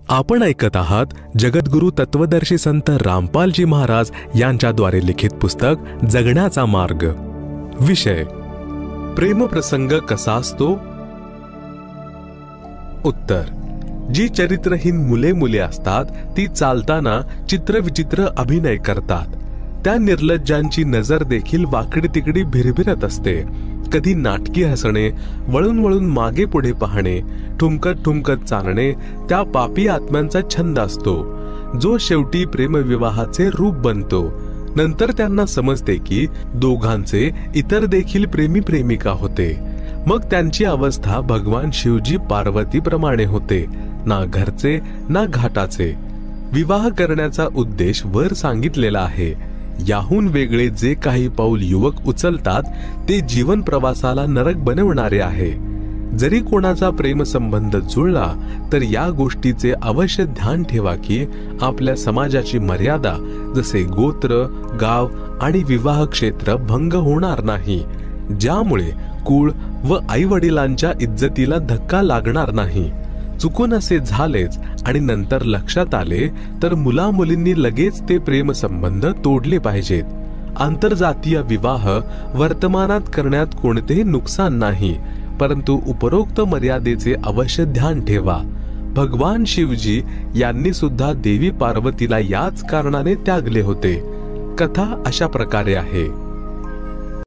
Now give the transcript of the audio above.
आपण ऐकत आहात जगद्गुरु तत्वदर्शी संत रामपालजी महाराज यांच्याद्वारे लिखित पुस्तक जगण्याचा मार्ग. विषय प्रेमप्रसंग कसा असतो. उत्तर. जी चरित्रहीन मुले मुले असतात ती चालताना चित्रविचित्र अभिनय करतात. त्या निर्लज्जांची नजर देखील वाकडी तिकडी भिरभिरत असते. कधी नाटकी हसणे, वळून वळून मागे पुढे पाहणे, ठुमकत ठुमकत चालणे त्या पापी आत्म्यांचा छंद असतो, जो शेवटी प्रेमविवाहाचे रूप बनतो. नंतर त्यांना समजते की दोघांचे इतर देखील प्रेमी प्रेमिका होते. मग त्यांची अवस्था भगवान शिवजी पार्वती प्रमाणे होते, ना घरचे ना घाटाचे. विवाह करण्याचा उद्देश वर सांगितलेला आहे. याहून वेगळे जे काही पाऊल युवक उचलतात ते जीवन प्रवासाला नरक बनवणारे आहे. जरी कोणाचा प्रेम संबंध जुळला तर या गोष्टीचे अवश्य ध्यान ठेवा की आपल्या समाजाची मर्यादा जसे गोत्र, गाव आणि विवाह क्षेत्र भंग होणार नाही, ज्यामुळे कुळ व आई वडिलांच्या इज्जतीला धक्का लागणार नाही. चुकून असे झालेच आणि नंतर लक्षात आले तर मुला मुलींनी लगेच ते प्रेम संबंध तोडले पाहिजेत. आंतरजातीय विवाह वर्तमानात करण्यात कोणतेही नुकसान नाही, परंतु उपरोक्त मर्यादेचे अवश्य ध्यान ठेवा. भगवान शिवजी यांनी सुद्धा देवी पार्वतीला याच कारणाने त्यागले होते. कथा अशा प्रकारे आहे.